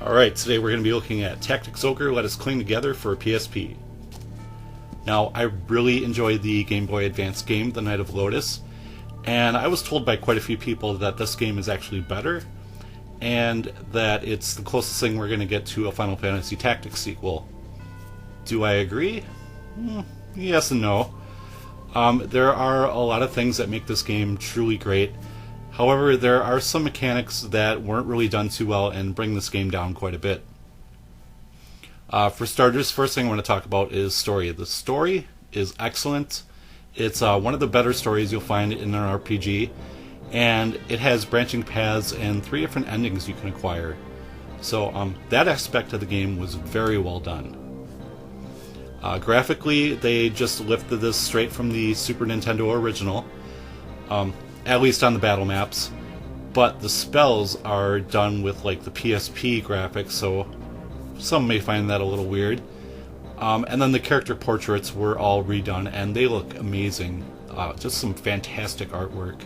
Alright, today we're going to be looking at Tactics Ogre, Let Us Cling Together for PSP. Now, I really enjoyed the Game Boy Advance game, The Night of Lotus, and I was told by quite a few people that this game is actually better, and that it's the closest thing we're going to get to a Final Fantasy Tactics sequel. Do I agree? Yes and no. There are a lot of things that make this game truly great. However, there are some mechanics that weren't really done too well and bring this game down quite a bit. For starters, first thing I want to talk about is story. The story is excellent. It's one of the better stories you'll find in an RPG, and it has branching paths and 3 different endings you can acquire. So that aspect of the game was very well done. Graphically, they just lifted this straight from the Super Nintendo original. At least on the battle maps, but the spells are done with like the PSP graphics, so some may find that a little weird. And then the character portraits were all redone, and they look amazing. Just some fantastic artwork.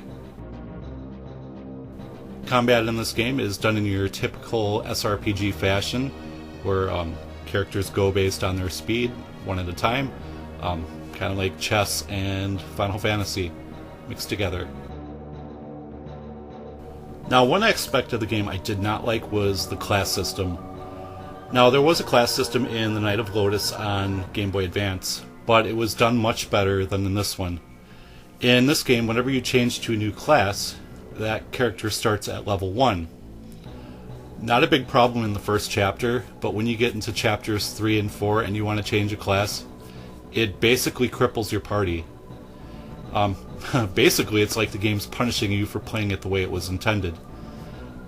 Combat in this game is done in your typical SRPG fashion, where characters go based on their speed, one at a time, kind of like chess and Final Fantasy mixed together. Now, one aspect of the game I did not like was the class system. Now, there was a class system in The Night of Lotus on Game Boy Advance, but it was done much better than in this one. In this game, whenever you change to a new class, that character starts at level 1. Not a big problem in the first chapter, but when you get into chapters 3 and 4 and you want to change a class, it basically cripples your party. Basically, it's like the game's punishing you for playing it the way it was intended.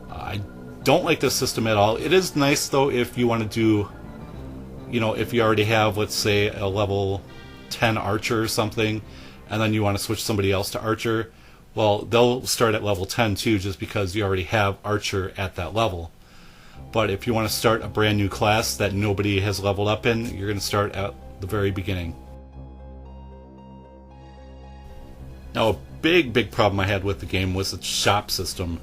I don't like this system at all. It is nice, though, if you want to do, if you already have, let's say, a level 10 archer or something, and then you want to switch somebody else to archer, well, they'll start at level 10 too, just because you already have archer at that level. But if you want to start a brand new class that nobody has leveled up in, you're going to start at the very beginning. Now, a big problem I had with the game was the shop system.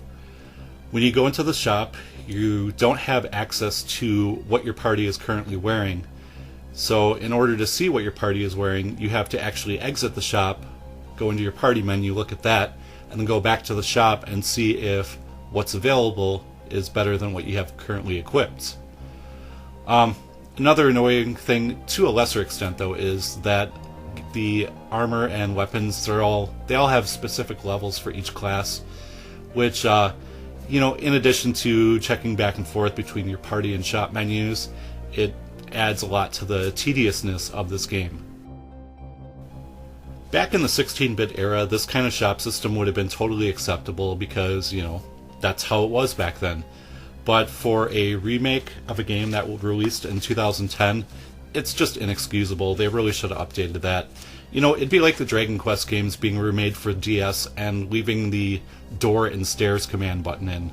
When you go into the shop, you don't have access to what your party is currently wearing. So in order to see what your party is wearing, you have to actually exit the shop, go into your party menu, look at that, and then go back to the shop and see if what's available is better than what you have currently equipped. Another annoying thing, to a lesser extent though, is that the armor and weapons, they all have specific levels for each class, which, in addition to checking back and forth between your party and shop menus, it adds a lot to the tediousness of this game. Back in the 16-bit era, this kind of shop system would have been totally acceptable because, that's how it was back then. But for a remake of a game that was released in 2010, it's just inexcusable. They really should have updated that. It'd be like the Dragon Quest games being remade for DS and leaving the door and stairs command button in.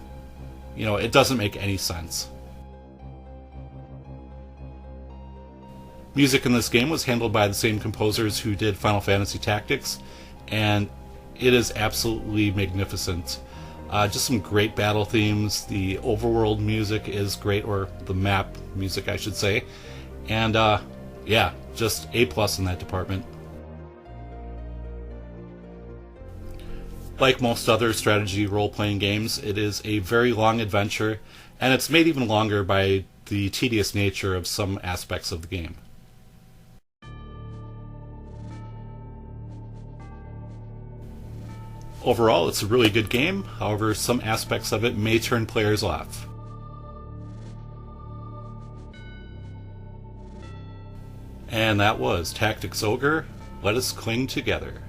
It doesn't make any sense. Music in this game was handled by the same composers who did Final Fantasy Tactics, and it is absolutely magnificent. Just some great battle themes. The overworld music is great, or the map music, I should say. And, just A+ in that department. Like most other strategy role-playing games, it is a very long adventure, and it's made even longer by the tedious nature of some aspects of the game. Overall, it's a really good game, however, some aspects of it may turn players off. And that was Tactics Ogre, Let Us Cling Together.